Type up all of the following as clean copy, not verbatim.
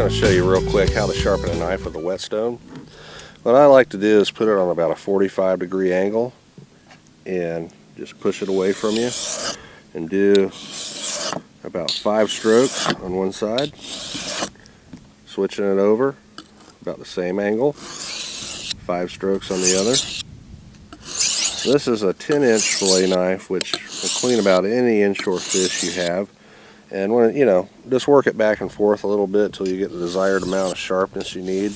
going to show you real quick how to sharpen a knife with a whetstone. What I like to do is put it on about a 45-degree angle and just push it away from you and do about 5 strokes on one side, switching it over about the same angle, 5 strokes on the other. This is a 10-inch fillet knife, which will clean about any inshore fish you have. And when just work it back and forth a little bit until you get the desired amount of sharpness you need.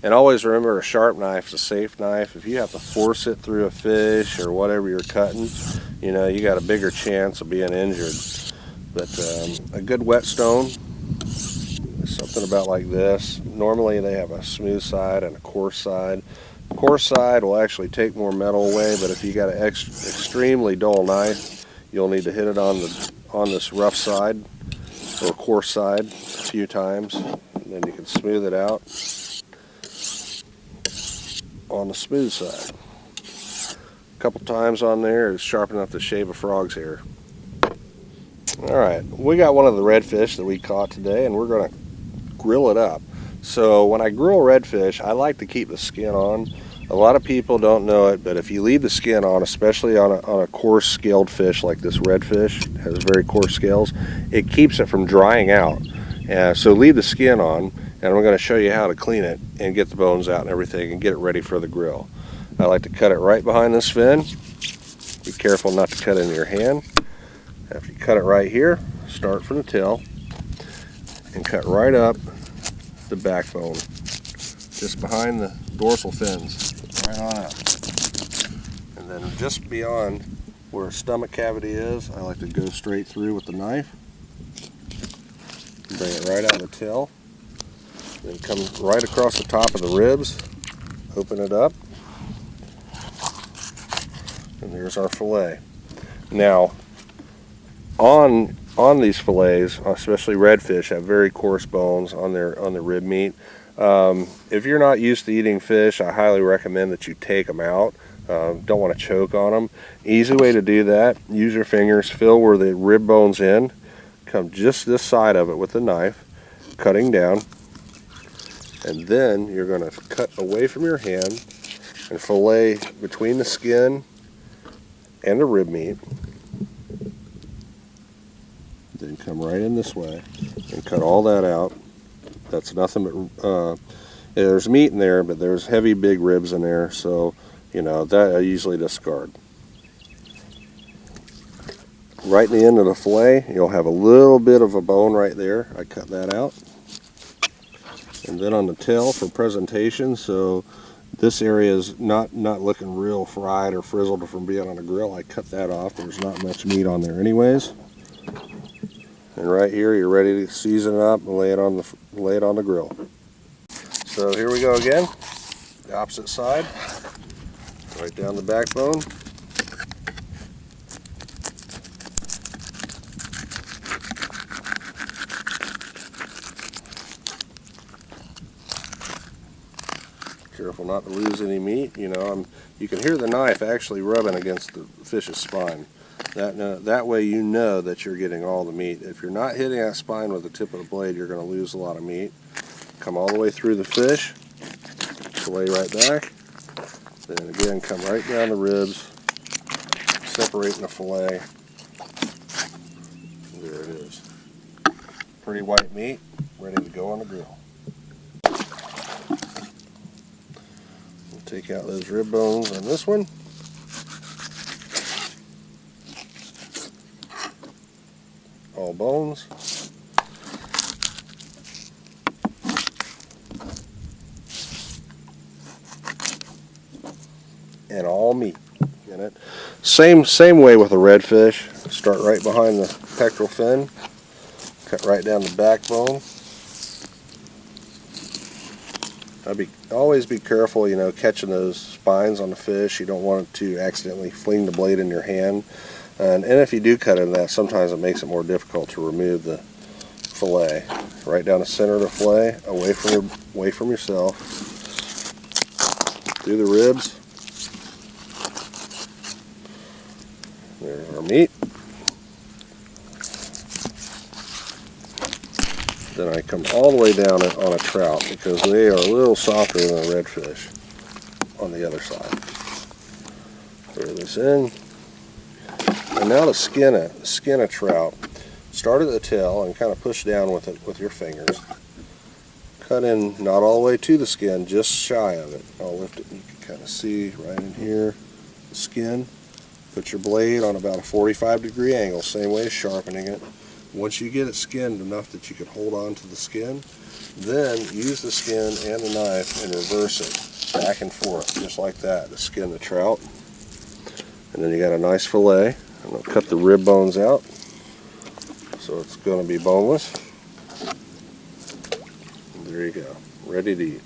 And always remember, a sharp knife is a safe knife. If you have to force it through a fish or whatever you're cutting, you got a bigger chance of being injured. But a good whetstone is something about like this. Normally they have a smooth side and a coarse side. The coarse side will actually take more metal away, but if you got an extremely dull knife, you'll need to hit it on this rough side or coarse side a few times, and then you can smooth it out on the smooth side. A couple times on there is sharp enough to shave a frog's hair. Alright, we got one of the redfish that we caught today, and we're going to grill it up. So when I grill redfish, I like to keep the skin on. A lot of people don't know it, but if you leave the skin on, especially on a coarse scaled fish like this redfish, has very coarse scales, it keeps it from drying out. So leave the skin on, and I'm going to show you how to clean it and get the bones out and everything and get it ready for the grill. I like to cut it right behind this fin. Be careful not to cut into your hand. After you cut it right here, start from the tail and cut right up the backbone, just behind the dorsal fins. Right on up. And then just beyond where a stomach cavity is, I like to go straight through with the knife. Bring it right out of the tail. Then come right across the top of the ribs. Open it up. And there's our fillet. Now, on these fillets, especially redfish, have very coarse bones on the rib meat. If you're not used to eating fish, I highly recommend that you take them out. Don't want to choke on them. Easy way to do that, use your fingers, feel where the rib bone's in, come just this side of it with the knife, cutting down, and then you're going to cut away from your hand and fillet between the skin and the rib meat. Then come right in this way and cut all that out. That's nothing but, there's meat in there, but there's heavy big ribs in there, so, that I usually discard. Right in the end of the fillet, you'll have a little bit of a bone right there. I cut that out. And then on the tail for presentation, so this area is not looking real fried or frizzled from being on a grill, I cut that off. There's not much meat on there anyways. And right here, you're ready to season it up and lay it on the grill. So here we go again. The opposite side, right down the backbone. Careful not to lose any meat. You can hear the knife actually rubbing against the fish's spine. That way you know that you're getting all the meat. If you're not hitting that spine with the tip of the blade, you're going to lose a lot of meat. Come all the way through the fish, fillet right back, then again come right down the ribs, separating the fillet. There it is. Pretty white meat, ready to go on the grill. We'll take out those rib bones on this one. All bones. And all meat in it. Same way with a redfish. Start right behind the pectoral fin. Cut right down the backbone. Always be careful, catching those spines on the fish. You don't want to accidentally fling the blade in your hand. And if you do cut into that, sometimes it makes it more difficult to remove the fillet. Right down the center of the fillet, away from yourself. Through the ribs. There's our meat. Then I come all the way down on a trout because they are a little softer than a redfish on the other side. Throw this in. And now to skin a trout. Start at the tail and kind of push down with it with your fingers. Cut in not all the way to the skin, just shy of it. I'll lift it and you can kind of see right in here the skin. Put your blade on about a 45-degree angle, same way as sharpening it. Once you get it skinned enough that you can hold on to the skin, then use the skin and the knife and reverse it back and forth, just like that, to skin the trout. And then you got a nice fillet. I'm going to cut the rib bones out, so it's going to be boneless. And there you go, ready to eat.